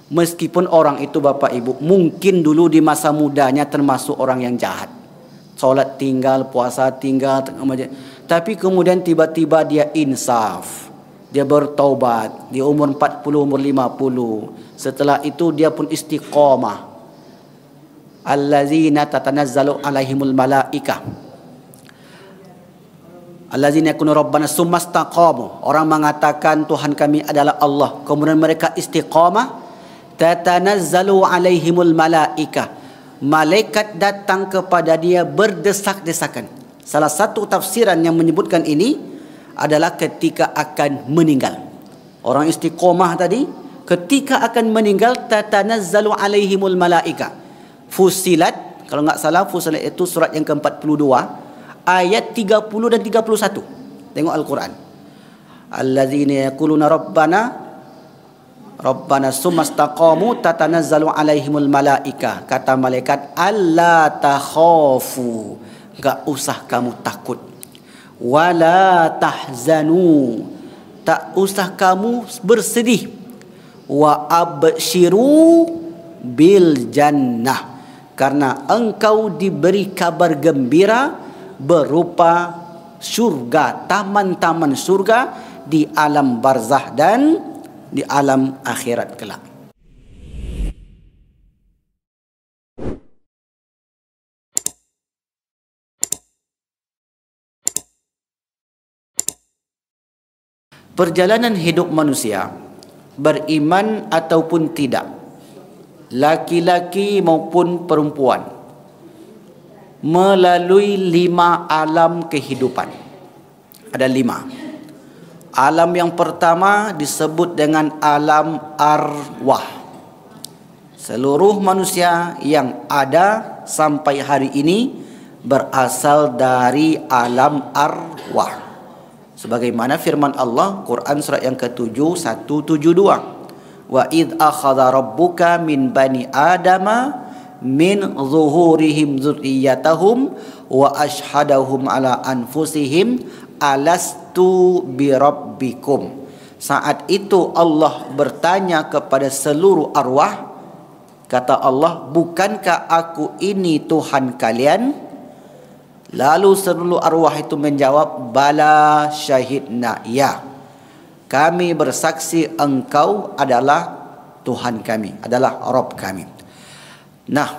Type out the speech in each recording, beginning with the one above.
Meskipun orang itu Bapak Ibu mungkin dulu di masa mudanya termasuk orang yang jahat. Solat tinggal, puasa tinggal, tapi kemudian tiba-tiba dia insaf. Dia bertaubat di umur 40, umur 50. Setelah itu dia pun istiqamah. Allazina tatanazzalu alaihimul malaikah. Allazina yakunu rabbana summastaqamu. Orang mengatakan Tuhan kami adalah Allah. Kemudian mereka istiqamah. Tatanazzalu alaihimul malaikah. Malaikat datang kepada dia berdesak-desakan. Salah satu tafsiran yang menyebutkan ini adalah ketika akan meninggal. Orang istiqomah tadi ketika akan meninggal tatanazzalu alaihimul malaikah. Fusilat, kalau enggak salah Fusilat itu surat yang ke-42 ayat 30 dan 31. Tengok Al-Quran. Allazina yaquluna Rabbana summastaqamu tatanazzalu alaihimul malaikah. Kata malaikat, alla takhafu, enggak usah kamu takut. Wala tahzanu, tak usah kamu bersedih. Wa abshiru bil jannah, karena engkau diberi kabar gembira berupa surga, taman-taman surga di alam barzah dan di alam akhirat kelak. Perjalanan hidup manusia, beriman ataupun tidak, laki-laki maupun perempuan, melalui 5 alam kehidupan. Ada 5. Alam yang pertama disebut dengan alam arwah. Seluruh manusia yang ada sampai hari ini berasal dari alam arwah. Sebagaimana firman Allah, Quran surat yang ke-7, 172. Wa id akhadha rabbuka min bani adama min zuhurihim dzurriyyatahum wa ashhadahum ala anfusihim alastu birabbikum. Saat itu Allah bertanya kepada seluruh arwah, kata Allah, bukankah aku ini Tuhan kalian? Lalu seluruh arwah itu menjawab, bala syahidna, ya, kami bersaksi engkau adalah Tuhan kami, adalah Rabb kami. Nah,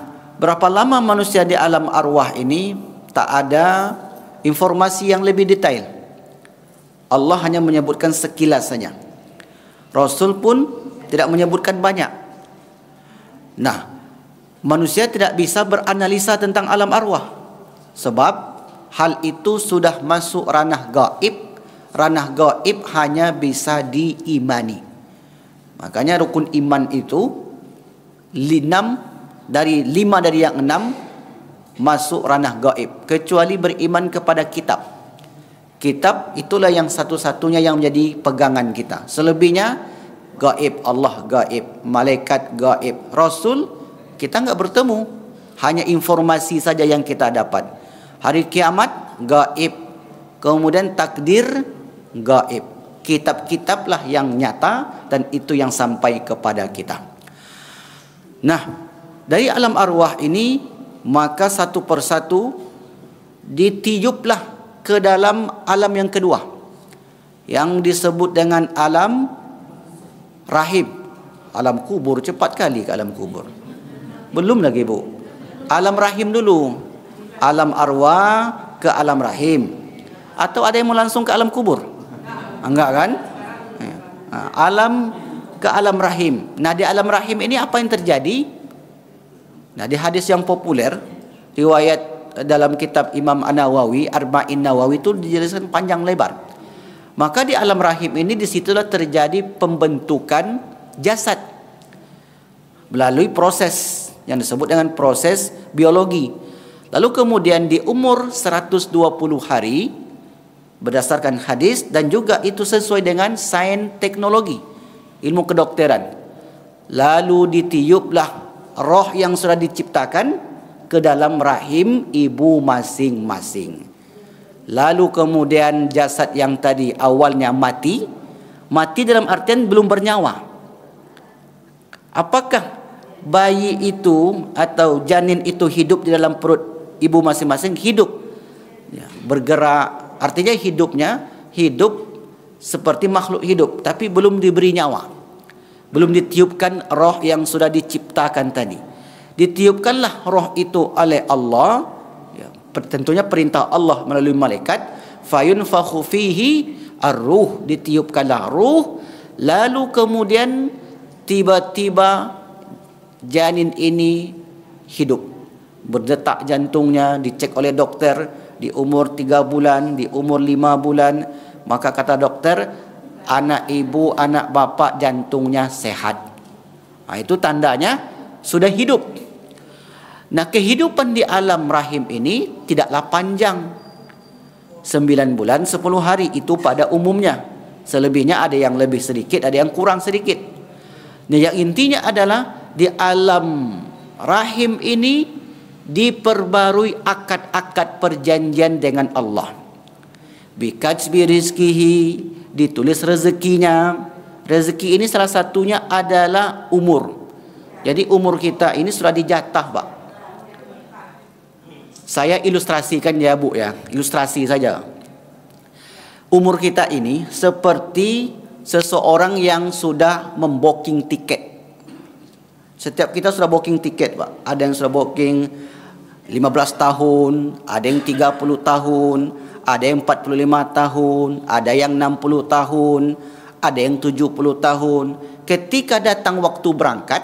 berapa lama manusia di alam arwah ini tak ada informasi yang lebih detail. Allah hanya menyebutkan sekilas saja. Rasul pun tidak menyebutkan banyak. Nah, manusia tidak bisa beranalisa tentang alam arwah, sebab hal itu sudah masuk ranah gaib. Ranah gaib hanya bisa diimani. Makanya rukun iman itu 5 dari yang 6 masuk ranah gaib, kecuali beriman kepada kitab. Kitab itulah yang satu-satunya yang menjadi pegangan kita. Selebihnya gaib. Allah gaib, malaikat gaib, Rasul kita enggak bertemu, hanya informasi saja yang kita dapat. Hari kiamat gaib, kemudian takdir gaib. Kitab-kitablah yang nyata dan itu yang sampai kepada kita. Nah, dari alam arwah ini maka satu persatu ditiuplah ke dalam alam yang kedua, yang disebut dengan alam rahim. Alam kubur, cepat kali ke alam kubur. Belum lagi Bu, alam rahim dulu. Alam arwah ke alam rahim. Atau ada yang mau langsung ke alam kubur? Enggak kan? Alam ke alam rahim. Nah, di alam rahim ini apa yang terjadi? Nah, di hadis yang populer, riwayat dalam kitab Imam An-Nawawi, Arba'in Nawawi, itu dijelaskan panjang lebar. Maka di alam rahim ini disitulah terjadi pembentukan jasad melalui proses yang disebut dengan proses biologi. Lalu kemudian di umur 120 hari, berdasarkan hadis, dan juga itu sesuai dengan sains teknologi, ilmu kedokteran, lalu ditiuplah roh yang sudah diciptakan ke dalam rahim ibu masing-masing. Lalu kemudian jasad yang tadi awalnya mati dalam artian belum bernyawa. Apakah bayi itu atau janin itu hidup di dalam perut ibu masing-masing? Hidup, ya, bergerak. Artinya hidup seperti makhluk hidup, tapi belum diberi nyawa, belum ditiupkan roh yang sudah diciptakan tadi. Ditiupkanlah roh itu oleh Allah, ya, tentunya perintah Allah melalui malaikat. Fayunfakhu fihi ar-ruh, ditiupkanlah ruh, lalu kemudian tiba-tiba janin ini hidup, berdetak jantungnya, dicek oleh dokter di umur 3 bulan, di umur 5 bulan. Maka kata dokter, anak ibu, anak bapak jantungnya sehat. Nah, itu tandanya sudah hidup. Nah, kehidupan di alam rahim ini tidaklah panjang. 9 bulan 10 hari itu pada umumnya. Selebihnya ada yang lebih sedikit, ada yang kurang sedikit. Nah, yang intinya adalah di alam rahim ini diperbarui akad-akad perjanjian dengan Allah. Bikajbi rizkihi, ditulis rezekinya. Rezeki ini salah satunya adalah umur. Jadi umur kita ini sudah dijatah, Pak. Saya ilustrasikan ya, Bu, ya. Ilustrasi saja. Umur kita ini seperti seseorang yang sudah membooking tiket. Setiap kita sudah booking tiket, Pak. Ada yang sudah booking 15 tahun, ada yang 30 tahun, ada yang 45 tahun, ada yang 60 tahun, ada yang 70 tahun. Ketika datang waktu berangkat,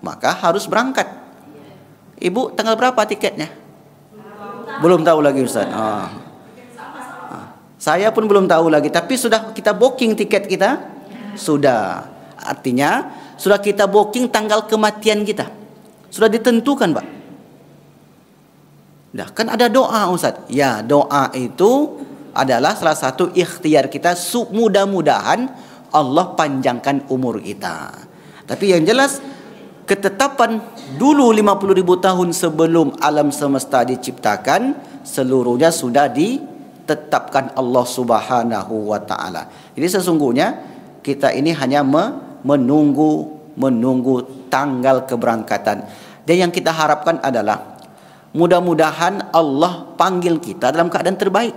maka harus berangkat. Ibu, tanggal berapa tiketnya? Belum tahu lagi, Ustaz. Saya pun belum tahu lagi, tapi sudah kita booking tiket kita. Sudah. Artinya, sudah kita booking tanggal kematian kita. Sudah ditentukan, Pak. Nah, kan ada doa, Ustaz. Ya, doa itu adalah salah satu ikhtiar kita. Mudah-mudahan Allah panjangkan umur kita. Tapi yang jelas, ketetapan dulu 50.000 tahun sebelum alam semesta diciptakan, seluruhnya sudah ditetapkan Allah Subhanahu wa ta'ala. Jadi sesungguhnya kita ini hanya menunggu tanggal keberangkatan. Dan yang kita harapkan adalah mudah-mudahan Allah panggil kita dalam keadaan terbaik.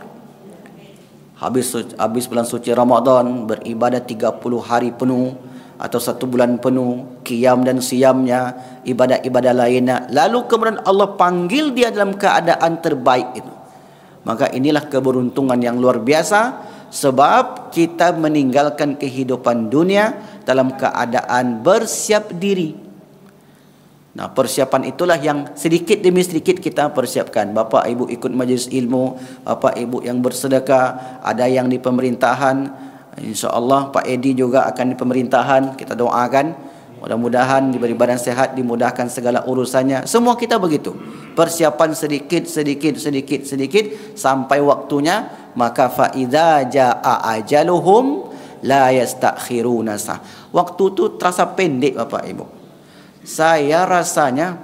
Habis bulan suci Ramadan, beribadah 30 hari penuh atau 1 bulan penuh, qiyam dan siyamnya, ibadah-ibadah lainnya. Lalu kemudian Allah panggil dia dalam keadaan terbaik itu. Maka inilah keberuntungan yang luar biasa, sebab kita meninggalkan kehidupan dunia dalam keadaan bersiap diri. Nah, persiapan itulah yang sedikit demi sedikit kita persiapkan. Bapak ibu ikut majlis ilmu, bapak ibu yang bersedekah, ada yang di pemerintahan. InsyaAllah Pak Edi juga akan di pemerintahan. Kita doakan mudah-mudahan diberi badan sehat, dimudahkan segala urusannya. Semua kita begitu, persiapan sedikit sampai waktunya. Maka fa idza jaa ajaluhum la yastakhiruna sah. Waktu itu terasa pendek, Bapak Ibu. Saya rasanya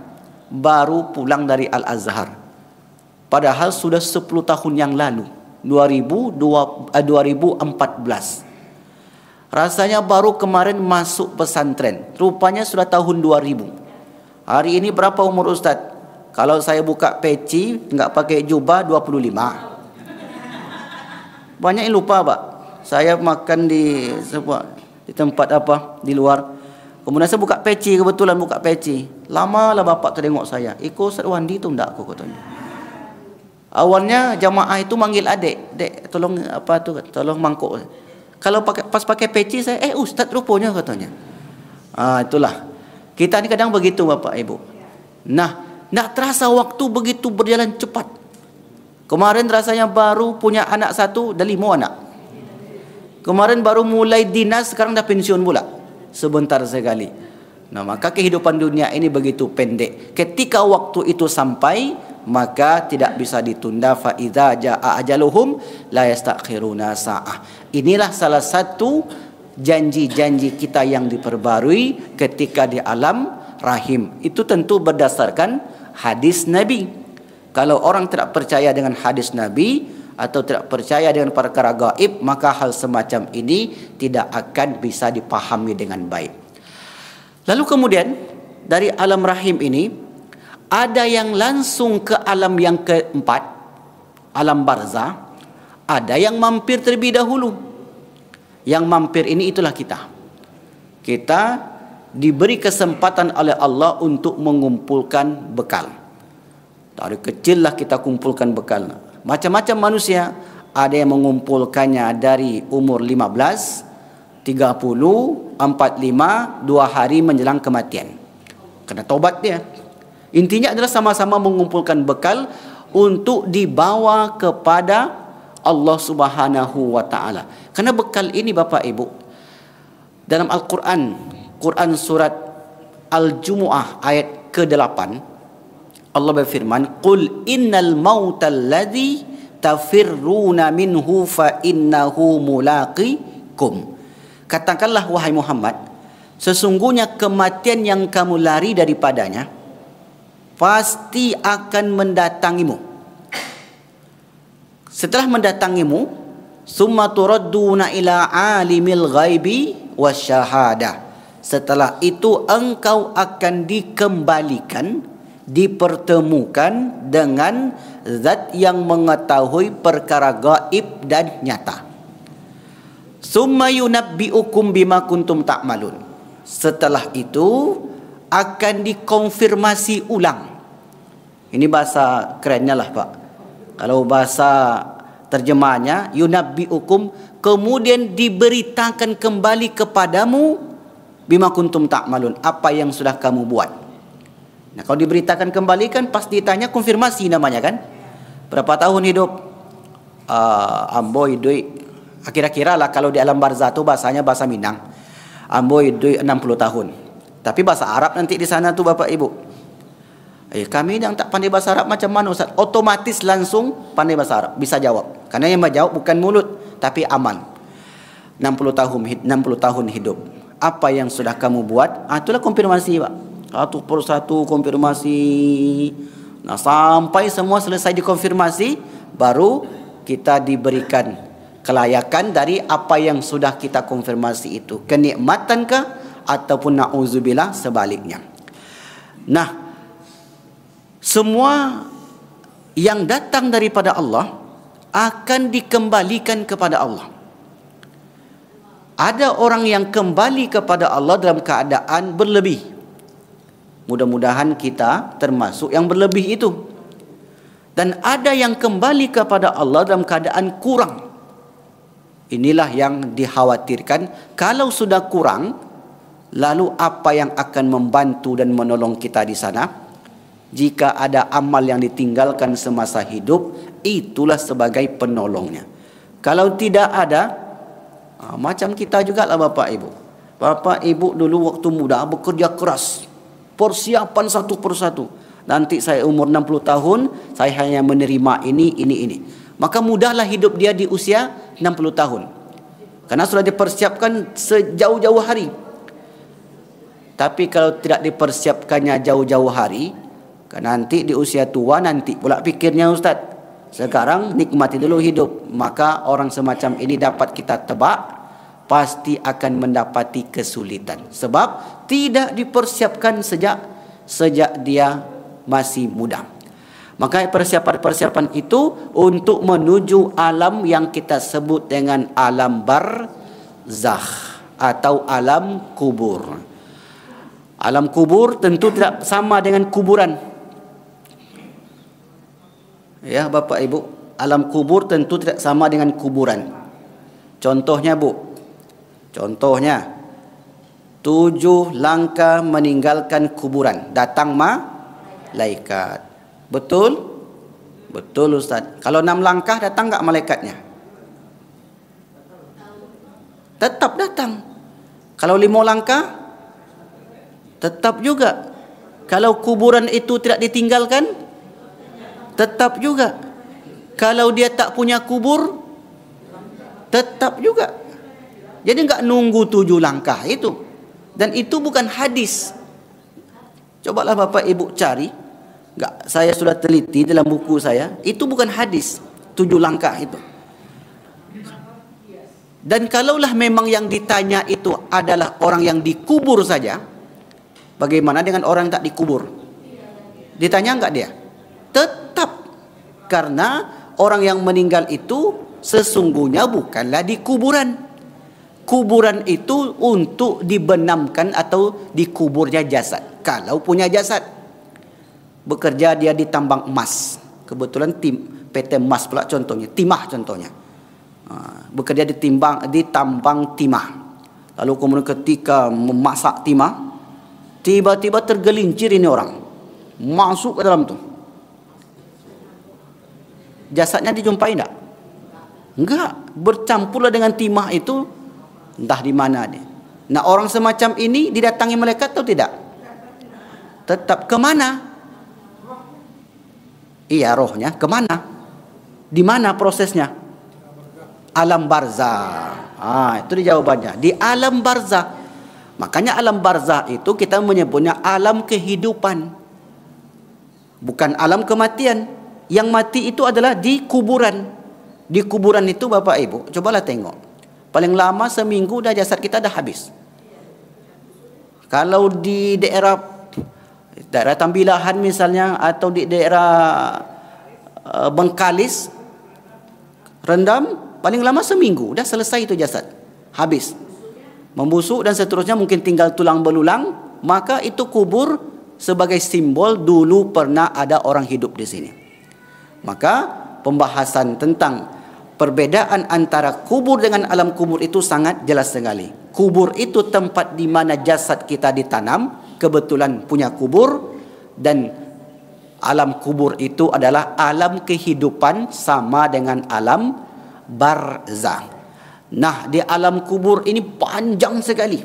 baru pulang dari Al-Azhar, padahal sudah 10 tahun yang lalu, 2014. Rasanya baru kemarin masuk pesantren, rupanya sudah tahun 2000. Hari ini berapa umur Ustaz? Kalau saya buka peci, nggak pakai jubah, 25. Banyak yang lupa, Pak. Saya makan di tempat di luar. Kemudian saya buka peci, kebetulan buka peci. Lamalah bapak tengok saya. Ikut Ustaz Wandi tu enggak, aku katanya. Awalnya jamaah itu manggil adik, "Dek, tolong tolong mangkuk." Kalau pas pakai peci saya, Ustaz rupanya katanya. Itulah. Kita ni kadang begitu, Bapak Ibu. Nah, nak terasa waktu begitu berjalan cepat. Kemarin rasanya baru punya anak 1, dah 5 anak. Kemarin baru mulai dinas, sekarang dah pensiun pula. Sebentar sekali. Nah, maka kehidupan dunia ini begitu pendek. Ketika waktu itu sampai, maka tidak bisa ditunda. Fa idza jaa ajaluhum la yastakhiruna sa'ah. Inilah salah satu janji-janji kita yang diperbarui ketika di alam rahim. Itu tentu berdasarkan hadis Nabi. Kalau orang tidak percaya dengan hadis Nabi atau tidak percaya dengan perkara gaib, maka hal semacam ini tidak akan bisa dipahami dengan baik. Lalu kemudian dari alam rahim ini ada yang langsung ke alam yang keempat, alam barzah. Ada yang mampir terlebih dahulu. Yang mampir ini itulah kita. Kita diberi kesempatan oleh Allah untuk mengumpulkan bekal. Dari kecil lah kita kumpulkan bekal. Macam-macam manusia. Ada yang mengumpulkannya dari umur 15, 30, 45, 2 hari menjelang kematian. Kena taubat dia. Intinya adalah sama-sama mengumpulkan bekal untuk dibawa kepada Allah Subhanahu wa taala. Karena bekal ini Bapak Ibu, dalam Al-Quran, Quran surat Al-Jumu'ah ayat ke-8, Allah berfirman, "Qul innal mautal ladzi tafirruna minhu fa innahu mulaqikum." Katakanlah wahai Muhammad, sesungguhnya kematian yang kamu lari daripadanya pasti akan mendatangimu. Setelah mendatangimu, summa turadduna ila alimil ghaibi wasyahadah. Setelah itu engkau akan dikembalikan, dipertemukan dengan zat yang mengetahui perkara gaib dan nyata. Summa yunabbi'ukum bima kuntum ta'malun. Setelah itu akan dikonfirmasi ulang. Ini bahasa kerennya lah Pak. Kalau bahasa terjemahnya, yunabbi'ukum, kemudian diberitakan kembali kepadamu bima kuntum ta'malun, apa yang sudah kamu buat. Nah, kalau diberitakan kembali kan pasti ditanya, konfirmasi namanya kan. Berapa tahun hidup? Ambo hidup, kira-kira lah kalau di alam barzah tu bahasanya bahasa Minang. Ambo hidup 60 tahun. Tapi bahasa Arab nanti di sana tu Bapak Ibu. Kami yang tak pandai bahasa Arab macam mana Ustaz? Otomatis langsung pandai bahasa Arab, bisa jawab. Karena yang menjawab bukan mulut, tapi amal. 60 tahun hidup. Apa yang sudah kamu buat? Itulah konfirmasi Pak. Satu persatu konfirmasi. Nah, sampai semua selesai dikonfirmasi, baru kita diberikan kelayakan dari apa yang sudah kita konfirmasi itu. Kenikmatankah ataupun na'udzubillah sebaliknya. Nah, semua yang datang daripada Allah akan dikembalikan kepada Allah. Ada orang yang kembali kepada Allah dalam keadaan berlebih. Mudah-mudahan kita termasuk yang berlebih itu. Dan ada yang kembali kepada Allah dalam keadaan kurang. Inilah yang dikhawatirkan. Kalau sudah kurang, lalu apa yang akan membantu dan menolong kita di sana? Jika ada amal yang ditinggalkan semasa hidup, itulah sebagai penolongnya. Kalau tidak ada, macam kita juga lah Bapak Ibu. Bapak Ibu dulu waktu muda bekerja keras, persiapan satu persatu. Nanti saya umur 60 tahun, saya hanya menerima ini. Maka mudahlah hidup dia di usia 60 tahun. Karena sudah dipersiapkan sejauh-jauh hari. Tapi kalau tidak dipersiapkannya jauh-jauh hari, nanti di usia tua nanti pula pikirnya Ustaz, sekarang nikmati dulu hidup. Maka orang semacam ini dapat kita tebak, pasti akan mendapati kesulitan. Sebab tidak dipersiapkan sejak dia masih muda. Maka persiapan-persiapan itu untuk menuju alam yang kita sebut dengan alam barzah atau alam kubur. Alam kubur tentu tidak sama dengan kuburan. Ya Bapak Ibu, alam kubur tentu tidak sama dengan kuburan. Contohnya Bu, 7 langkah meninggalkan kuburan, datang malaikat. Betul? Betul Ustaz. Kalau 6 langkah datang enggak malaikatnya? Tetap datang. Kalau 5 langkah tetap juga. Kalau kuburan itu tidak ditinggalkan, tetap juga. Kalau dia tak punya kubur, tetap juga. Jadi enggak nunggu 7 langkah itu. Dan itu bukan hadis. Cobalah Bapak Ibu cari. Enggak, saya sudah teliti dalam buku saya. Itu bukan hadis 7 langkah itu. Dan kalaulah memang yang ditanya itu adalah orang yang dikubur saja, Bagaimana dengan orang yang tak dikubur? Ditanya enggak dia? Tetap. Karena orang yang meninggal itu sesungguhnya bukanlah di kuburan. Kuburan itu untuk dibenamkan atau dikuburnya jasad. Kalau punya jasad. Bekerja dia di tambang emas. Kebetulan PT emas pula contohnya. Timah contohnya. Bekerja di tambang timah. Lalu kemudian ketika memasak timah, tiba-tiba tergelincir ini orang. Masuk ke dalam tu. Jasadnya dijumpai tak? Enggak. Bercampurlah dengan timah itu. Entah di mana dia. Nah, orang semacam ini didatangi malaikat atau tidak? Tetap. Kemana? Iya, rohnya kemana? Di mana prosesnya? Alam barzah. Itu dia jawabannya. Di alam barzah. Makanya alam barzah itu kita menyebutnya alam kehidupan. Bukan alam kematian. Yang mati itu adalah di kuburan. Di kuburan itu Bapak Ibu, cobalah tengok. Paling lama seminggu dah jasad kita dah habis. Kalau di daerah Tambilahan misalnya, atau di daerah Bengkalis, rendam paling lama seminggu dah selesai itu jasad, habis, membusuk dan seterusnya, mungkin tinggal tulang belulang. Maka itu kubur sebagai simbol dulu pernah ada orang hidup di sini. Maka pembahasan tentang perbedaan antara kubur dengan alam kubur itu sangat jelas sekali. Kubur itu tempat di mana jasad kita ditanam, kebetulan punya kubur, dan alam kubur itu adalah alam kehidupan sama dengan alam barzah. Nah, di alam kubur ini panjang sekali.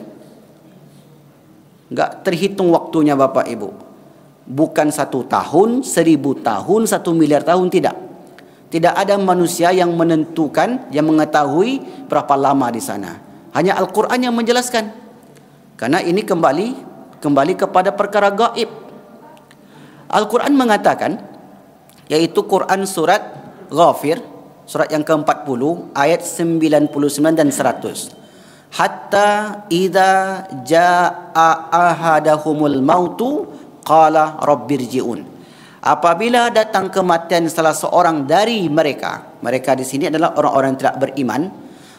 Enggak terhitung waktunya Bapak Ibu. Bukan 1 tahun, 1000 tahun, 1 miliar tahun, tidak. Tidak ada manusia yang menentukan, yang mengetahui berapa lama di sana. Hanya Al-Quran yang menjelaskan. Karena ini kembali kepada perkara gaib. Al-Quran mengatakan, yaitu Quran surat Ghafir, surat yang ke-40, ayat 99 dan 100. Hatta idza jaa ahadahumul mautu qala rabbirji'un. Apabila datang kematian salah seorang dari mereka, mereka di sini adalah orang-orang yang tidak beriman,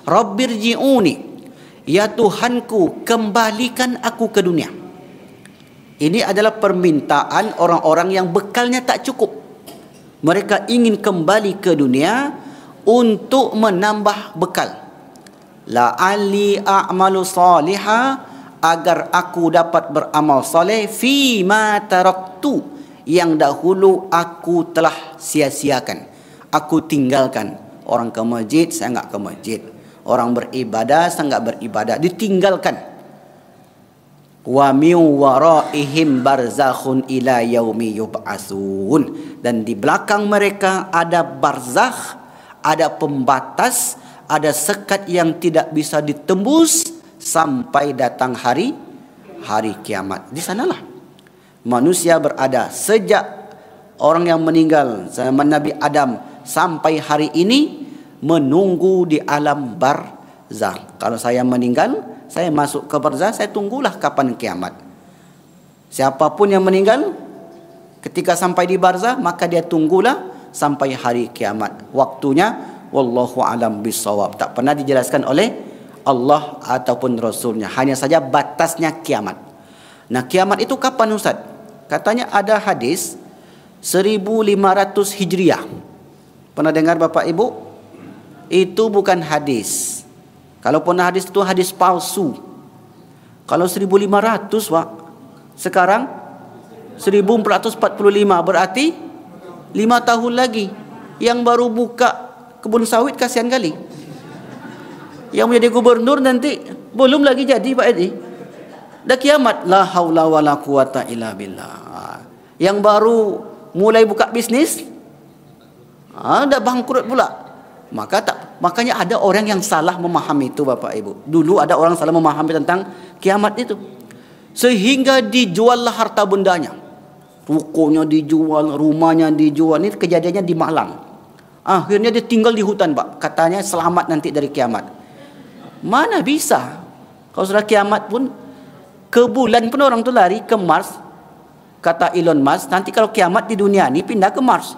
rabbirji'uni, ya Tuhanku, kembalikan aku ke dunia. Ini adalah permintaan orang-orang yang bekalnya tak cukup. Mereka ingin kembali ke dunia untuk menambah bekal. La'alli a'malu salihah, agar aku dapat beramal soleh fi ma taraktu, yang dahulu aku telah sia-siakan, aku tinggalkan. Orang ke masjid, saya enggak ke masjid. Orang beribadah, saya enggak beribadah, ditinggalkan. Wa min waraihim barzakhun ila yaumi yub'atsun. Dan di belakang mereka ada barzakh, ada pembatas, ada sekat yang tidak bisa ditembus sampai datang hari kiamat. Di sanalah manusia berada sejak orang yang meninggal zaman Nabi Adam sampai hari ini, menunggu di alam barzah. Kalau saya meninggal, saya masuk ke barzah, saya tunggulah kapan kiamat. Siapapun yang meninggal, ketika sampai di barzah, maka dia tunggulah sampai hari kiamat. Waktunya wallahu alam bisawab, tak pernah dijelaskan oleh Allah ataupun Rasulnya. Hanya saja batasnya kiamat. Nah, kiamat itu kapan Ustaz? Katanya ada hadis 1500 Hijriah. Pernah dengar Bapak Ibu? Itu bukan hadis. Kalaupun hadis itu hadis palsu. Kalau 1500 Pak, sekarang 1445, berarti 5 tahun lagi. Yang baru buka kebun sawit kasihan kali. Yang menjadi gubernur nanti belum lagi jadi Pak Edi. Dah kiamat, la haula wala quwata illa billah. Yang baru mulai buka bisnis, dah bangkrut pula. Makanya ada orang yang salah memahami itu Bapak Ibu. Dulu ada orang salah memahami tentang kiamat itu, sehingga dijuallah harta bendanya. Rukonya dijual, rumahnya dijual. Ini kejadiannya di Malang. Akhirnya dia tinggal di hutan Pak. Katanya selamat nanti dari kiamat. Mana bisa? Kalau sudah kiamat pun Ke bulan pun orang tu lari, ke Mars. Kata Elon Musk, nanti kalau kiamat di dunia ni pindah ke Mars.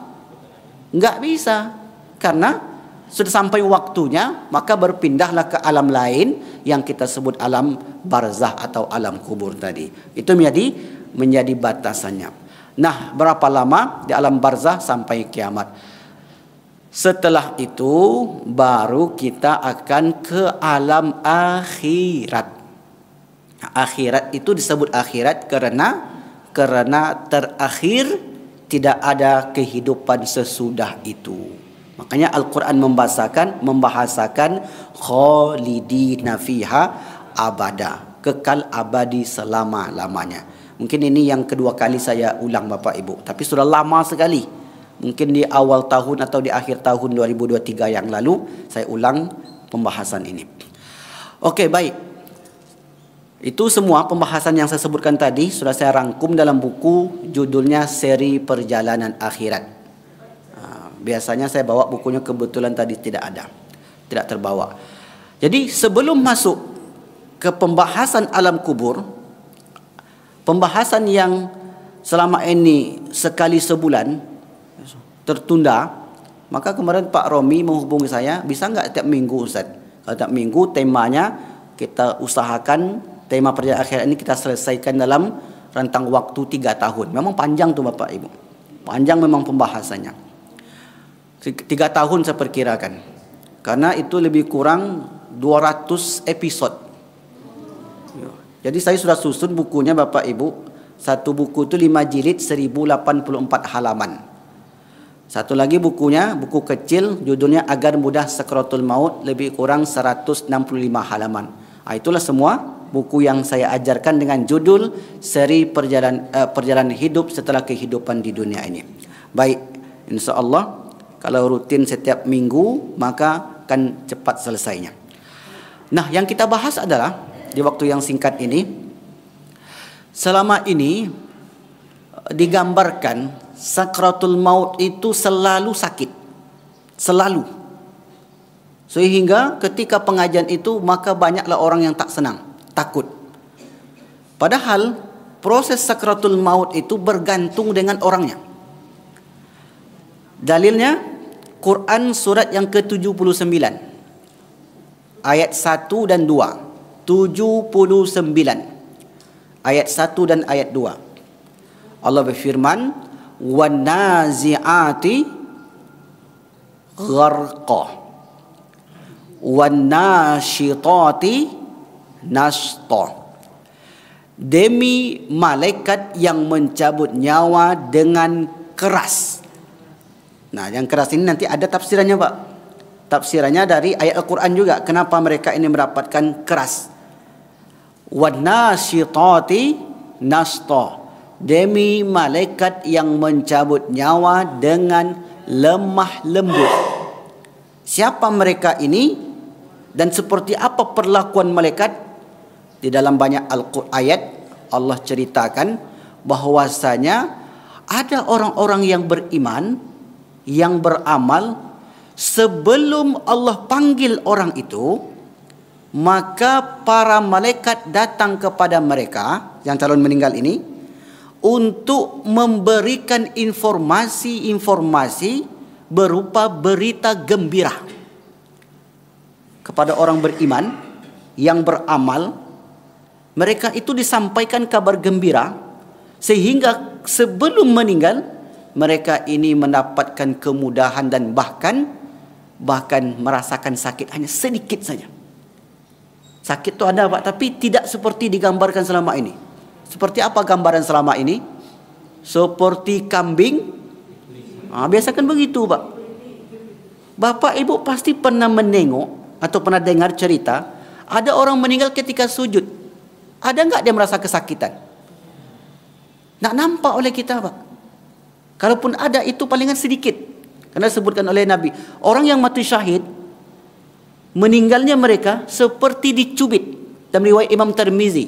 Enggak bisa. Karena sudah sampai waktunya, maka berpindahlah ke alam lain yang kita sebut alam barzah atau alam kubur tadi. Itu menjadi batasannya. Nah, berapa lama di alam barzah sampai kiamat? Setelah itu baru kita akan ke alam akhirat. Akhirat itu disebut akhirat karena terakhir tidak ada kehidupan sesudah itu. Makanya Al-Quran membahasakan khalidina fiha abada, kekal abadi selama-lamanya. Mungkin ini yang kedua kali saya ulang Bapak Ibu, tapi sudah lama sekali. Mungkin di awal tahun atau di akhir tahun 2023 yang lalu saya ulang pembahasan ini. Oke, baik. Itu semua pembahasan yang saya sebutkan tadi sudah saya rangkum dalam buku judulnya Seri Perjalanan Akhirat. Biasanya saya bawa bukunya, kebetulan tadi tidak terbawa. Jadi sebelum masuk ke pembahasan alam kubur, pembahasan yang selama ini sekali sebulan tertunda, maka kemarin Pak Romi menghubungi saya, bisa nggak tiap minggu Ustaz? Kalau tiap minggu temanya kita usahakan tema perjalanan akhirat ini kita selesaikan dalam rentang waktu 3 tahun. Memang panjang tuh Bapak Ibu. Panjang memang pembahasannya. 3 tahun saya perkirakan. Karena itu lebih kurang 200 episode. Jadi saya sudah susun bukunya Bapak Ibu. Satu buku itu 5 jilid 1084 halaman. Satu lagi bukunya, buku kecil, judulnya Agar Mudah Sakratul Maut, lebih kurang 165 halaman. Itulah semua buku yang saya ajarkan dengan judul Seri Perjalanan Hidup Setelah Kehidupan di Dunia Ini. Baik, insya Allah kalau rutin setiap minggu maka akan cepat selesainya. Nah, yang kita bahas adalah di waktu yang singkat ini, selama ini digambarkan sakratul maut itu selalu sakit, selalu. Sehingga ketika pengajian itu maka banyaklah orang yang tak senang, takut. Padahal proses sakratul maut itu bergantung dengan orangnya. Dalilnya Quran surat yang ke-79 ayat 1 dan 2. 79 ayat 1 dan ayat 2. Allah berfirman, "Wan nazi'ati gharqa wan nasyitati nashta." Demi malaikat yang mencabut nyawa dengan keras. Nah, yang keras ini nanti ada tafsirannya, Pak. Tafsirannya dari ayat Al-Quran juga. Kenapa mereka ini mendapatkan keras? Wan nasyitati nashta. Demi malaikat yang mencabut nyawa dengan lemah lembut. Siapa mereka ini dan seperti apa perlakuan malaikat? Di dalam banyak ayat Allah ceritakan bahwasanya ada orang-orang yang beriman, yang beramal, sebelum Allah panggil orang itu, maka para malaikat datang kepada mereka yang calon meninggal ini untuk memberikan informasi-informasi berupa berita gembira kepada orang beriman yang beramal. Mereka itu disampaikan kabar gembira sehingga sebelum meninggal mereka ini mendapatkan kemudahan dan bahkan merasakan sakit hanya sedikit saja. Sakit itu ada, Pak, tapi tidak seperti digambarkan selama ini. Seperti apa gambaran selama ini? Seperti kambing. Biasa kan begitu, Pak. Bapak Ibu pasti pernah menengok atau pernah dengar cerita ada orang meninggal ketika sujud. Ada enggak dia merasa kesakitan? Nak nampak oleh kita, Pak. Kalaupun ada itu palingan sedikit. Karena disebutkan oleh Nabi, orang yang mati syahid, meninggalnya mereka seperti dicubit. Dalam riwayat Imam Tirmizi.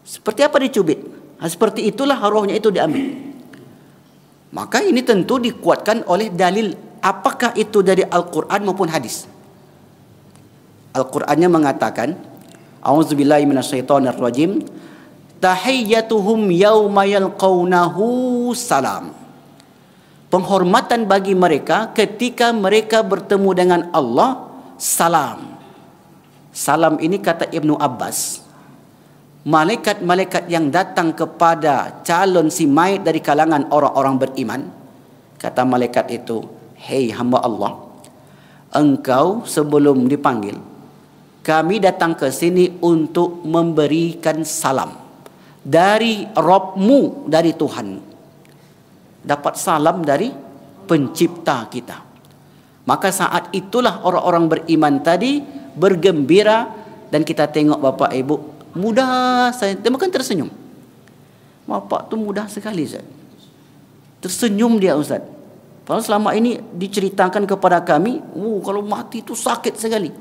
Seperti apa dicubit? Seperti itulah rohnya itu diambil. Maka ini tentu dikuatkan oleh dalil. Apakah itu dari Al-Quran maupun hadis? Al-Qurannya mengatakan, A'udzubillahi minasyaitonirrajim. Tahiyyatuhum yauma yalqaunahu salam. Penghormatan bagi mereka ketika mereka bertemu dengan Allah, salam. Salam ini kata Ibnu Abbas, malaikat-malaikat yang datang kepada calon si mayit dari kalangan orang-orang beriman, kata malaikat itu, hei hamba Allah, engkau sebelum dipanggil, kami datang ke sini untuk memberikan salam dari Rabbmu, dari Tuhan. Dapat salam dari pencipta kita. Maka saat itulah orang-orang beriman tadi bergembira, dan kita tengok Bapak Ibu, mudah saya, dia makan tersenyum. Bapak tu mudah sekali Ustaz. Tersenyum dia Ustaz. Padahal selama ini diceritakan kepada kami, kalau mati itu sakit sekali.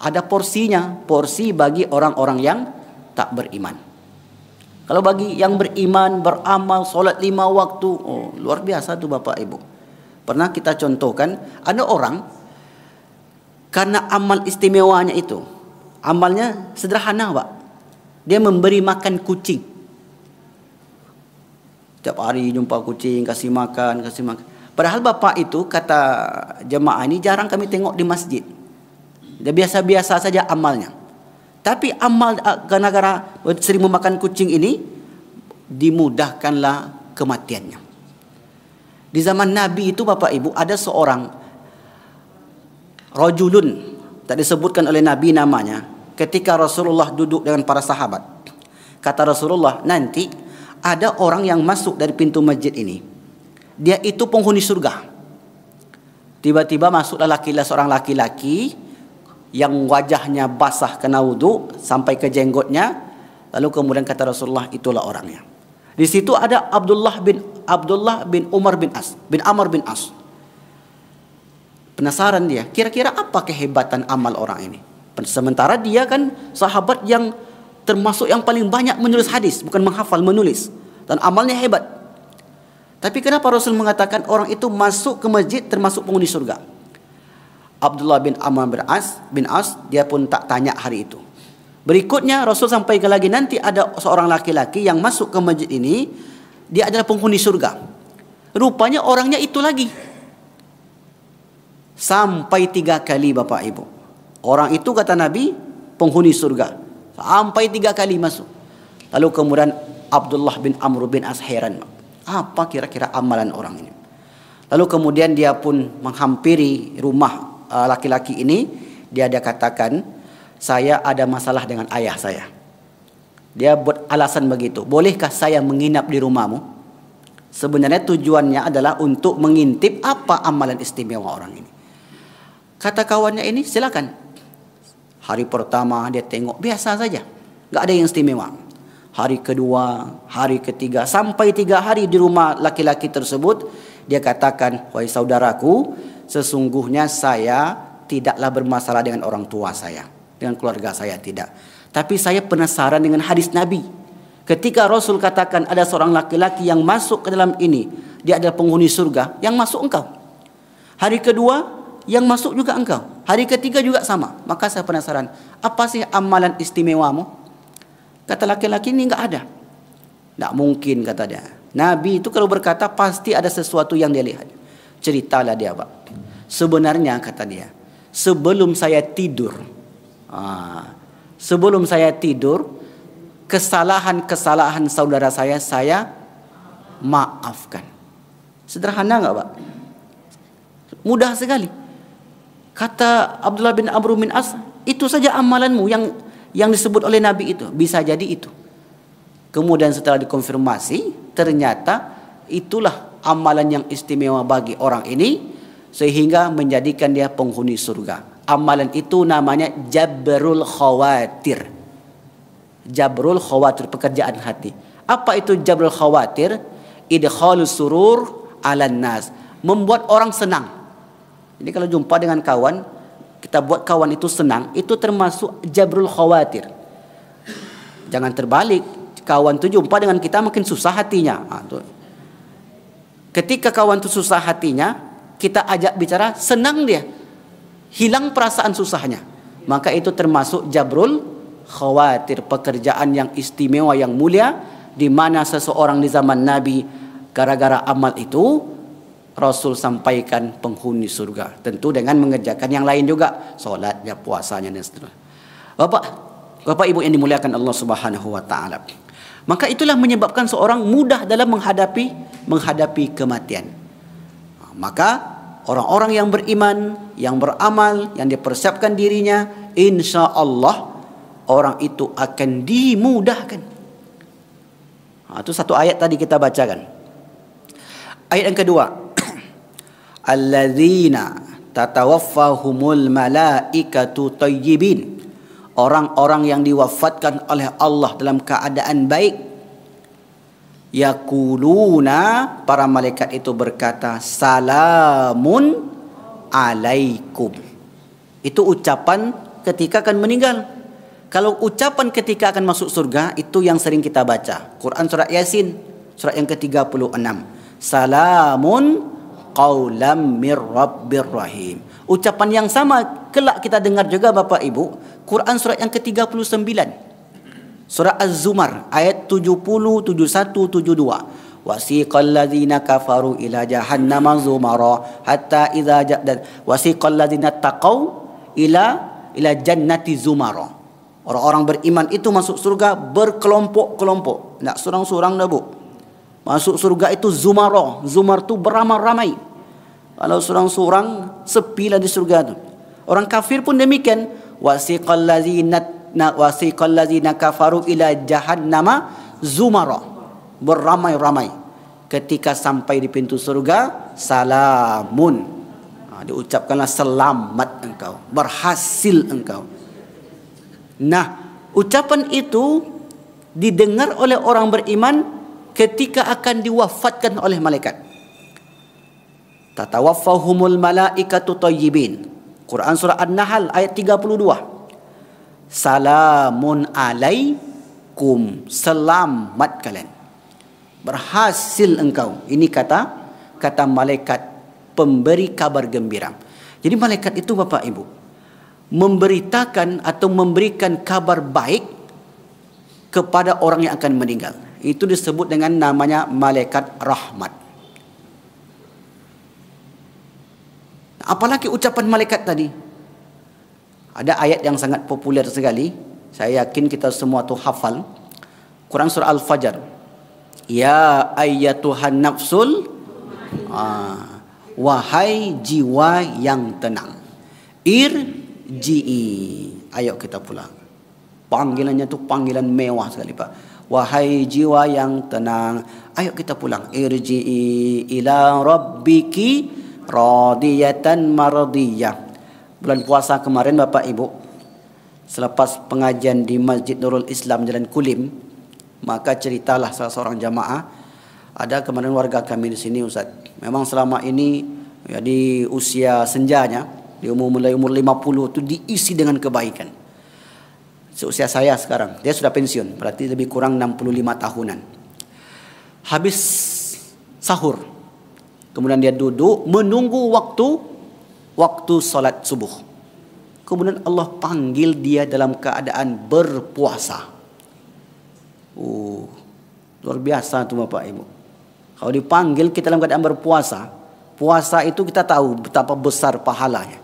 Ada porsinya, porsi bagi orang-orang yang tak beriman. Kalau bagi yang beriman, beramal, solat 5 waktu, luar biasa tu Bapak Ibu. Pernah kita contohkan, ada orang karena amal istimewanya itu, amalnya sederhana Pak. Dia memberi makan kucing. Setiap hari jumpa kucing, kasih makan. Padahal Bapak itu, kata jemaah ini, jarang kami tengok di masjid. Dia biasa-biasa saja amalnya. Tapi amal gara-gara sering memakan kucing ini, dimudahkanlah kematiannya. Di zaman Nabi itu Bapak Ibu, ada seorang rajulun, tak disebutkan oleh Nabi namanya, ketika Rasulullah duduk dengan para sahabat. Kata Rasulullah, nanti ada orang yang masuk dari pintu masjid ini, dia itu penghuni surga. Tiba-tiba masuklah seorang laki-laki yang wajahnya basah kena wudu sampai ke jenggotnya. Lalu kemudian kata Rasulullah, itulah orangnya. Di situ ada Abdullah bin Umar bin Amr bin As. Penasaran dia, kira-kira apa kehebatan amal orang ini? Sementara dia kan sahabat yang termasuk yang paling banyak menulis hadis, bukan menghafal, menulis, dan amalnya hebat. Tapi kenapa Rasul mengatakan orang itu masuk ke masjid termasuk penghuni surga? Abdullah bin Amr bin As, dia pun tak tanya hari itu. Berikutnya Rasul sampaikan lagi, nanti ada seorang laki-laki yang masuk ke masjid ini, dia adalah penghuni surga. Rupanya orangnya itu lagi. Sampai 3 kali Bapak Ibu. Orang itu kata Nabi penghuni surga. Sampai 3 kali masuk. Lalu kemudian Abdullah bin Amr bin As heran, apa kira-kira amalan orang ini? Lalu kemudian dia pun menghampiri rumah laki-laki ini. Dia katakan, saya ada masalah dengan ayah saya. Dia buat alasan begitu, bolehkah saya menginap di rumahmu? Sebenarnya tujuannya adalah untuk mengintip apa amalan istimewa orang ini. Kata kawannya ini, silakan. Hari pertama dia tengok biasa saja, gak ada yang istimewa. Hari kedua, hari ketiga, sampai 3 hari di rumah laki-laki tersebut, dia katakan, wahai saudaraku, sesungguhnya saya tidaklah bermasalah dengan orang tua saya, dengan keluarga saya, tidak. Tapi saya penasaran dengan hadis Nabi. Ketika Rasul katakan ada seorang laki-laki yang masuk ke dalam ini, dia adalah penghuni surga, yang masuk engkau. Hari kedua, yang masuk juga engkau. Hari ketiga juga sama. Maka saya penasaran, apa sih amalan istimewamu? Kata laki-laki ini, enggak ada. Enggak mungkin, kata dia. Nabi itu kalau berkata pasti ada sesuatu yang dia lihat. Ceritalah dia, Pak. Sebenarnya kata dia, sebelum saya tidur, kesalahan-kesalahan saudara saya maafkan. Sederhana enggak, Pak? Mudah sekali. Kata Abdullah bin Amr bin As, itu saja amalanmu yang disebut oleh Nabi itu. Bisa jadi itu. Kemudian setelah dikonfirmasi, ternyata itulah amalan yang istimewa bagi orang ini, sehingga menjadikan dia penghuni surga. Amalan itu namanya jabrul khawatir. Jabrul khawatir, pekerjaan hati. Apa itu jabrul khawatir? Idkhalus surur 'alan nas, membuat orang senang. Jadi kalau jumpa dengan kawan, kita buat kawan itu senang, itu termasuk jabrul khawatir. Jangan terbalik, kawan itu jumpa dengan kita makin susah hatinya. Ketika kawan itu susah hatinya, kita ajak bicara, senang dia, hilang perasaan susahnya, maka itu termasuk jabrul khawatir pekerjaan yang istimewa, yang mulia, di mana seseorang di zaman Nabi gara-gara amal itu Rasul sampaikan penghuni surga. Tentu dengan mengerjakan yang lain juga, solatnya, puasanya dan seterusnya. Bapak Ibu yang dimuliakan Allah Subhanahu wa taala. Maka itulah menyebabkan seorang mudah dalam menghadapi kematian. Maka orang-orang yang beriman, yang beramal, yang dipersiapkan dirinya, insya Allah orang itu akan dimudahkan. Itu satu ayat tadi kita bacakan. Ayat yang kedua, alladzina tatawaffahumul malaikatu thayyibin. Orang-orang yang diwafatkan oleh Allah dalam keadaan baik. Yaquluna, para malaikat itu berkata, salamun alaikum. Itu ucapan ketika akan meninggal. Kalau ucapan ketika akan masuk surga, itu yang sering kita baca. Quran surat Yasin, surat yang ke-36. Salamun qaulam mir rabbir rahim. Ucapan yang sama kelak kita dengar juga Bapak Ibu, Quran surat yang ke-39. Surah Az-Zumar ayat 70, 71, 72. Wasiqal ladzina kafaru ila jahannama zumara hatta idza ja'at wasiqal ladzina taqau ila jannati zumara. Orang-orang beriman itu masuk surga berkelompok-kelompok, tidak seorang-seorang dah, Bu. Masuk surga itu zumara. Zumar itu beramai-ramai. Kalau seorang-seorang sepi lah di surga itu. Orang kafir pun demikian. Wasiqal ladzina kafaru ila jahannama zumara. Beramai-ramai. Ketika sampai di pintu surga, salamun. Diucapkanlah selamat engkau, berhasil engkau. Nah, ucapan itu didengar oleh orang beriman ketika akan diwafatkan oleh malaikat. Tatawaffahumul malaikatu thayyibin. Quran surah An-Nahl ayat 32. Salamun alaikum, selamat kalian, berhasil engkau. Ini kata malaikat pemberi kabar gembira. Jadi malaikat itu Bapak Ibu memberitakan atau memberikan kabar baik kepada orang yang akan meninggal. Itu disebut dengan namanya malaikat rahmat. Apalagi ucapan malaikat tadi. Ada ayat yang sangat populer sekali. Saya yakin kita semua tu hafal. Quran surah Al-Fajr. Ya ayyatuhan nafsul, wahai jiwa yang tenang, irji'i. Ayo kita pulang. Panggilannya tu panggilan mewah sekali Pak. Wahai jiwa yang tenang, ayo kita pulang. Irji'i ila rabbiki radiyatan mardiyah. Bulan puasa kemarin Bapak Ibu, selepas pengajian di Masjid Nurul Islam Jalan Kulim, maka ceritalah salah seorang jamaah, ada kemarin warga kami di sini Ustaz. Memang selama ini ya, di usia senjanya, di mulai umur 50 itu diisi dengan kebaikan. Seusia saya sekarang, dia sudah pensiun, berarti lebih kurang 65 tahunan. Habis sahur, kemudian dia duduk menunggu waktu salat subuh. Kemudian Allah panggil dia dalam keadaan berpuasa. Luar biasa tu Bapak Ibu. Kalau dipanggil kita dalam keadaan berpuasa, puasa itu kita tahu betapa besar pahalanya.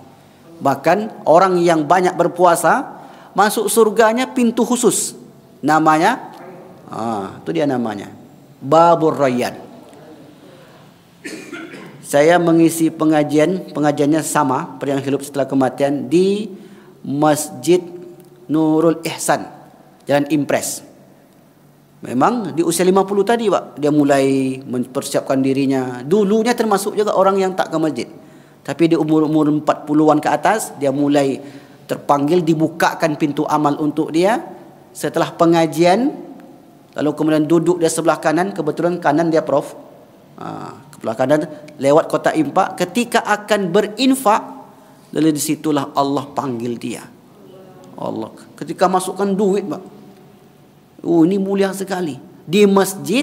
Bahkan orang yang banyak berpuasa masuk surganya pintu khusus. Namanya, itu dia namanya, Babur Rayyan. Saya mengisi pengajiannya sama pada yang hidup setelah kematian di Masjid Nurul Ihsan, Jalan Impres. Memang di usia 50 tadi Pak, dia mulai mempersiapkan dirinya. Dulunya termasuk juga orang yang tak ke masjid. Tapi di umur 40-an ke atas, dia mulai terpanggil, dibukakan pintu amal untuk dia. Setelah pengajian, lalu kemudian duduk di sebelah kanan, kebetulan kanan dia Prof. Sebelah kanan lewat kotak infak. Ketika akan berinfak, lalu disitulah Allah panggil dia. Allah ketika masukkan duit Pak. Ini mulia sekali. Di masjid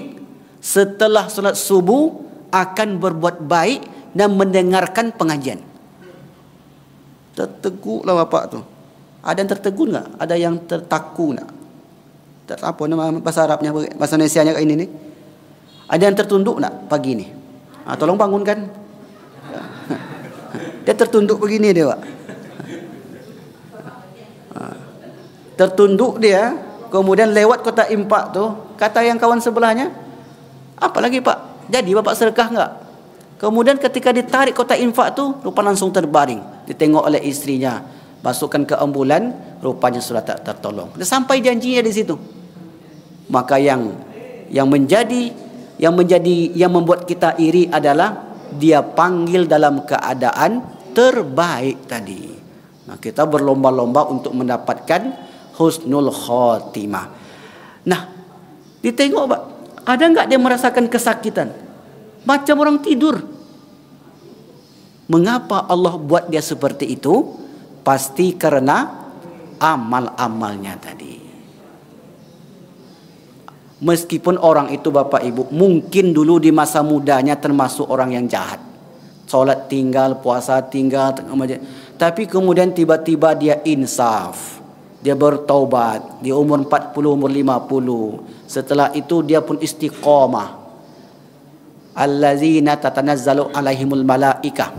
setelah solat subuh akan berbuat baik dan mendengarkan pengajian. Terteguklah Bapak tu. Ada yang tertegun tak? Ada yang tertaku tak? Tak apa nama bahasa Arabnya, bahasa Indonesianya kayak ini nih. Ada yang tertunduk tak pagi ni? Tolong bangunkan. Dia tertunduk begini dia, Pak. Tertunduk dia, kemudian lewat kotak infak tu, kata yang kawan sebelahnya, apa lagi Pak? Jadi Bapak sedekah enggak? Kemudian ketika ditarik kotak infak tu, rupa langsung terbaring. Ditengok oleh istrinya, masukkan ke ambulan, rupanya sudah tak tertolong. Dia sampai janjinya di situ. Maka yang membuat kita iri adalah dia panggil dalam keadaan terbaik tadi. Nah, kita berlomba-lomba untuk mendapatkan husnul khotimah. Nah, ditengok Pak, ada enggak dia merasakan kesakitan? Macam orang tidur. Mengapa Allah buat dia seperti itu? Pasti karena amal-amalnya tadi. Meskipun orang itu Bapak Ibu mungkin dulu di masa mudanya termasuk orang yang jahat, solat tinggal, puasa tinggal, tapi kemudian tiba-tiba dia insaf, dia bertaubat di umur 40, umur 50. Setelah itu dia pun istiqamah. Allazina tatanazzalu alaihimul malaikah,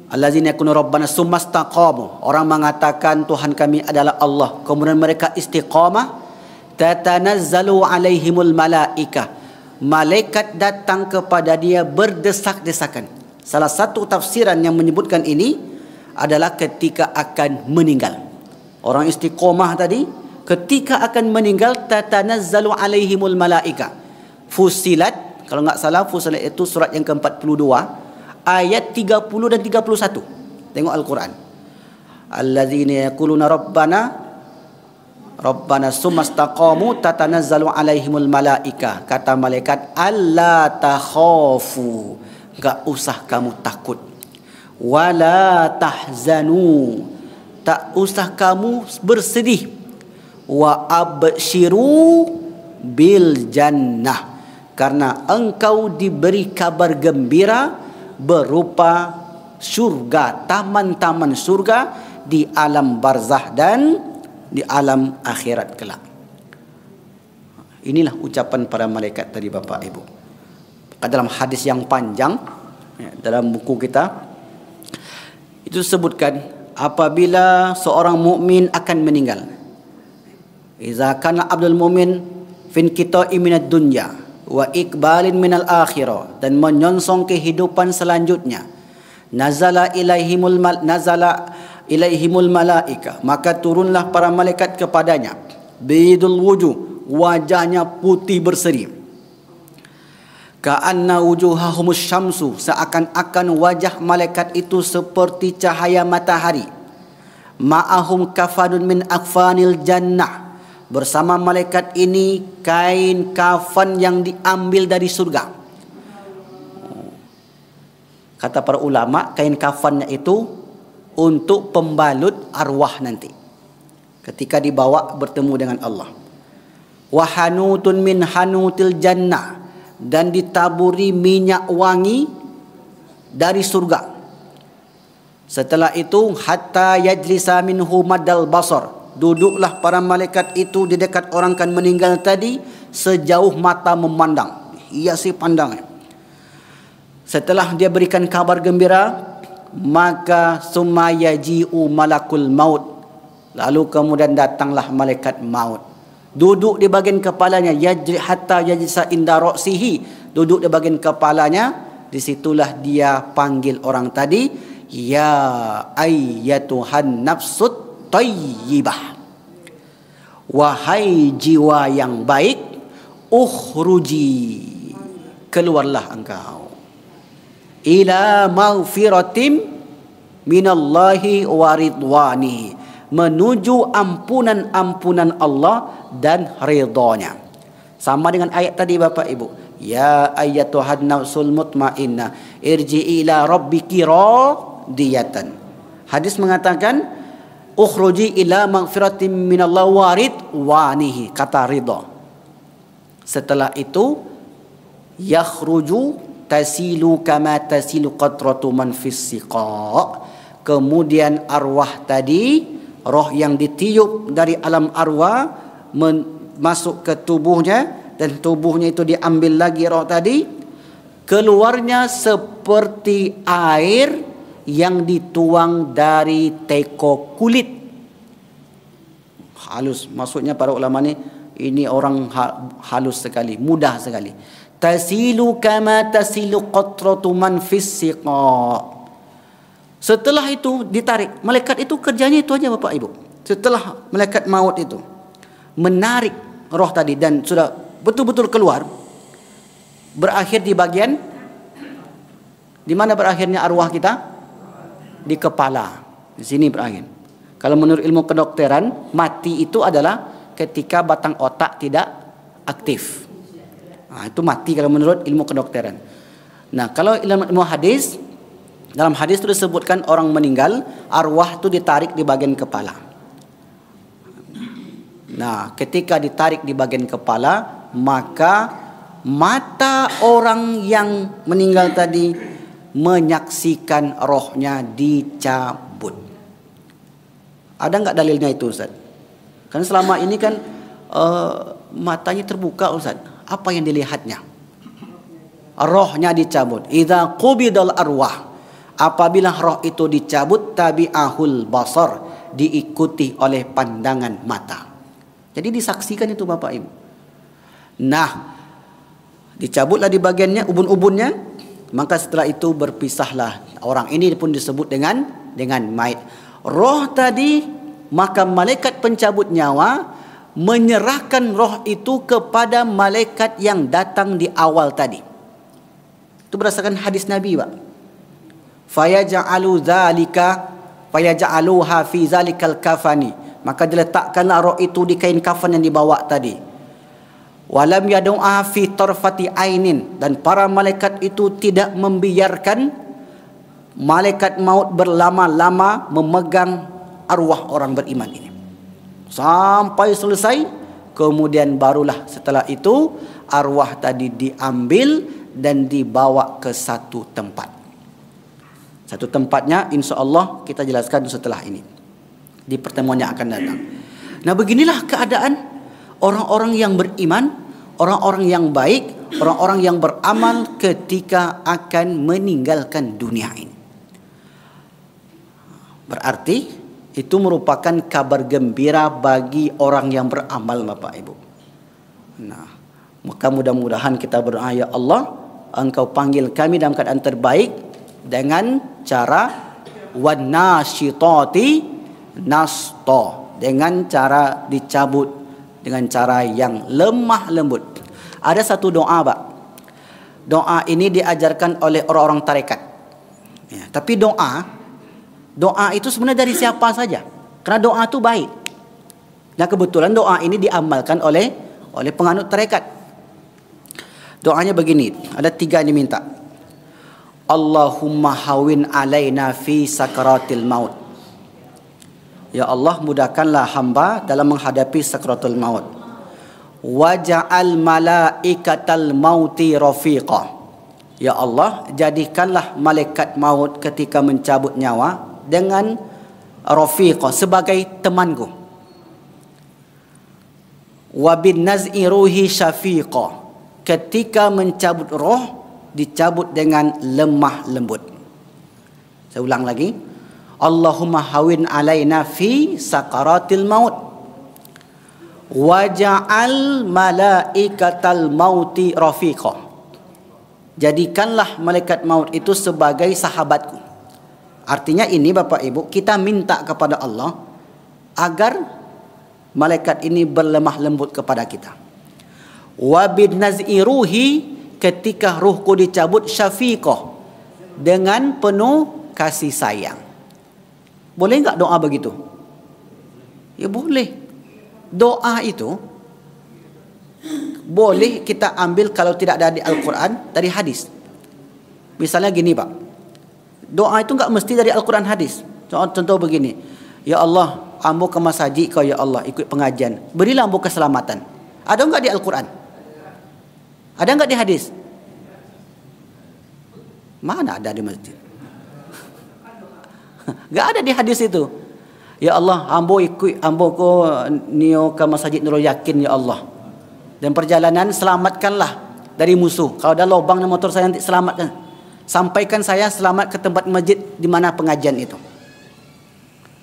allazina yakunu rabbana summastaqamu. Orang mengatakan Tuhan kami adalah Allah, kemudian mereka istiqamah. Tatanazzalu alaihimul malaikah, malaikat datang kepada dia berdesak-desakan. Salah satu tafsiran yang menyebutkan ini adalah ketika akan meninggal. Orang istiqomah tadi ketika akan meninggal, tatanazzalu alaihimul malaikah. Fusilat, kalau enggak salah Fusilat itu surat yang ke-42 ayat 30 dan 31. Tengok Al-Quran. Allazina yaquluna Rabbana summastaqamu tatanazzalu alaihimul malaikah. Kata malaikat, alla takhafu, enggak usah kamu takut. Wala tahzanu, tak usah kamu bersedih. Wa abshiru bil jannah, karena engkau diberi kabar gembira berupa surga, taman-taman surga di alam barzah dan di alam akhirat kelak. Inilah ucapan para malaikat tadi Bapak Ibu. Dalam hadis yang panjang dalam buku kita itu sebutkan apabila seorang mukmin akan meninggal, iza kana abdul mu'min fin qita'i minad dunya wa iqbalin minal akhirah, dan menyongsong kehidupan selanjutnya, nazala ilaihimul malaika, maka turunlah para malaikat kepadanya, bidul wujuh, wajahnya putih berseri, ka'anna wujuhahumus syamsu, seakan-akan wajah malaikat itu seperti cahaya matahari, ma'ahum kafanun min akfanil jannah, bersama malaikat ini kain kafan yang diambil dari surga. Kata para ulama, kain kafannya itu untuk pembalut arwah nanti ketika dibawa bertemu dengan Allah. Wa hanutun min hanutil jannah, dan ditaburi minyak wangi dari surga. Setelah itu hatta yajlisa minhu madal basar, duduklah para malaikat itu di dekat orang kan meninggal tadi sejauh mata memandang, hiasi pandangan. Setelah dia berikan kabar gembira, maka summa yaji'u malakul maut, lalu kemudian datanglah malaikat maut, duduk di bagian kepalanya, yajri hatta yajlisa inda ra'sihi, duduk di bagian kepalanya. Disitulah dia panggil orang tadi, ya ayyatuhan nafsut thayyibah, wahai jiwa yang baik, ukhruji, keluarlah engkau, ila maghfiratim minallahi wa ridwani, menuju ampunan-ampunan Allah dan ridhonya. Sama dengan ayat tadi Bapak Ibu, ya ayyatuhan nafsul mutmainnah irji'i ila rabbiki radiyatan. Hadis mengatakan ukhruji ila maghfiratim minallahi wa ridwanihi, kata ridha. Setelah itu yakhruju tasilu kama tasilu qatratu man fis siqa, Kemudian arwah tadi, roh yang ditiup dari alam arwah masuk ke tubuhnya, dan tubuhnya itu diambil lagi roh tadi, keluarnya seperti air yang dituang dari teko kulit. Halus, maksudnya para ulama ini orang halus sekali, mudah sekali. Tasilu kama tasilu qatratu man fis siqa. Setelah itu ditarik. Malaikat itu kerjanya itu aja Bapak Ibu. Setelah malaikat maut itu menarik roh tadi dan sudah betul-betul keluar, berakhir di bagian, di mana berakhirnya arwah kita? Di kepala. Di sini berakhir. Kalau menurut ilmu kedokteran, mati itu adalah ketika batang otak tidak aktif. Nah, itu mati kalau menurut ilmu kedokteran. Nah, kalau ilmu hadis, dalam hadis itu disebutkan orang meninggal, arwah itu ditarik di bagian kepala. Nah, ketika ditarik di bagian kepala, maka mata orang yang meninggal tadi menyaksikan rohnya dicabut. Ada nggak dalilnya itu, Ustaz? Karena selama ini kan matanya terbuka, Ustaz. Apa yang dilihatnya? Rohnya dicabut. Idza qubidal arwah. Apabila roh itu dicabut, tabi'ahul basar, diikuti oleh pandangan mata. Jadi disaksikan itu Bapak Ibu. Nah, dicabutlah di bagiannya, ubun-ubunnya, maka setelah itu berpisahlah. Orang ini pun disebut dengan mayit. Roh tadi, maka malaikat pencabut nyawa menyerahkan roh itu kepada malaikat yang datang di awal tadi. Itu berdasarkan hadis Nabi, Pak. Fayaj'aluha fi zalikal kafani, maka diletakkanlah roh itu di kain kafan yang dibawa tadi. Walam yad'uha fi tarfati ainin, dan para malaikat itu tidak membiarkan malaikat maut berlama-lama memegang arwah orang beriman ini sampai selesai. Kemudian barulah setelah itu arwah tadi diambil dan dibawa ke satu tempat. Satu tempatnya insya Allah kita jelaskan setelah ini, di pertemuan yang akan datang. Nah, beginilah keadaan orang-orang yang beriman, orang-orang yang baik, orang-orang yang beramal ketika akan meninggalkan dunia ini. Berarti itu merupakan kabar gembira bagi orang yang beramal, Bapak Ibu. Nah, maka mudah-mudahan kita berdoa, ya Allah, Engkau panggil kami dalam keadaan terbaik dengan cara wanasyitati nasto, dengan cara dicabut, dengan cara yang lemah lembut. Ada satu doa, Pak. Doa ini diajarkan oleh orang-orang tarekat. Ya, tapi doa itu sebenarnya dari siapa saja. Karena doa itu baik. Nah, kebetulan doa ini diamalkan oleh penganut tarekat. Doanya begini, ada 3 yang diminta. Allahumma hawin alaina fi sakaratil maut. Ya Allah, mudahkanlah hamba dalam menghadapi sakaratul maut. Waja'al malaikatal mauti rafiqa. Ya Allah, jadikanlah malaikat maut ketika mencabut nyawa dengan rafiqa, sebagai temanku. Wa bin naz'i ruhi syafiqa. Ketika mencabut roh, dicabut dengan lemah lembut. Saya ulang lagi. Allahumma hawin alaina fi sakaratil maut. Waja'al malaikatal mauti rafiqa. Jadikanlah malaikat maut itu sebagai sahabatku. Artinya ini Bapak Ibu, kita minta kepada Allah agar malaikat ini berlemah lembut kepada kita. Wa bin naz'i ruhi, ketika ruhku dicabut, syafiqah, dengan penuh kasih sayang. Boleh enggak doa begitu? Ya boleh. Doa itu boleh kita ambil kalau tidak ada di Al-Quran, dari hadis. Misalnya gini, Pak. Doa itu enggak mesti dari Al-Quran, hadis. Contoh begini. Ya Allah, ambo ke masjid kau, ya Allah, ikut pengajian. Berilah ambo keselamatan. Ada enggak di Al-Quran? Ada enggak di hadis? Mana ada di masjid? Enggak ada di hadis itu. Ya Allah, hamba ikut, hamba ko nio ke Masjid Nurul Yakin ya Allah. Dan perjalanan selamatkanlah dari musuh. Kalau ada lubang di motor saya nanti selamatkan. Sampaikan saya selamat ke tempat masjid di mana pengajian itu.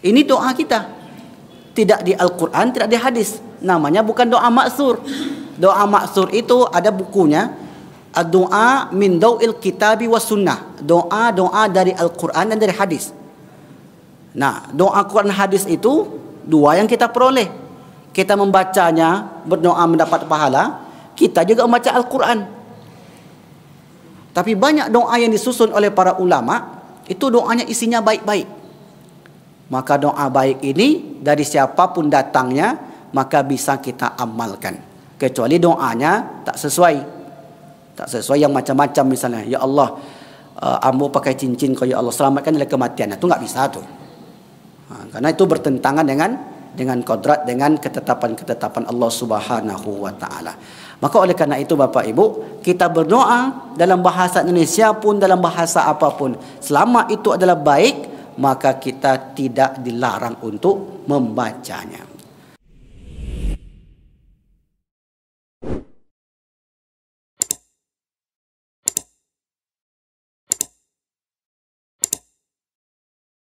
Ini doa kita. Tidak di Al-Quran, tidak di hadis. Namanya bukan doa maksur. Doa maksur itu ada bukunya. Doa min daw'il kitabi was sunnah. Doa-doa dari Al-Quran dan dari hadis. Nah, doa Quran hadis itu dua yang kita peroleh. Kita membacanya, berdoa mendapat pahala. Kita juga membaca Al-Quran. Tapi banyak doa yang disusun oleh para ulama, itu doanya isinya baik-baik. Maka doa baik ini dari siapapun datangnya, maka bisa kita amalkan. Kecuali doanya tak sesuai. Tak sesuai yang macam-macam misalnya. Ya Allah, ambo pakai cincin kau ya Allah, selamatkan dari kematian. Itu nggak bisa tuh. Karena itu bertentangan dengan kodrat, dengan ketetapan-ketetapan Allah Subhanahu wa taala. Maka oleh karena itu Bapak Ibu, kita berdoa dalam bahasa Indonesia pun, dalam bahasa apapun, selama itu adalah baik, maka kita tidak dilarang untuk membacanya.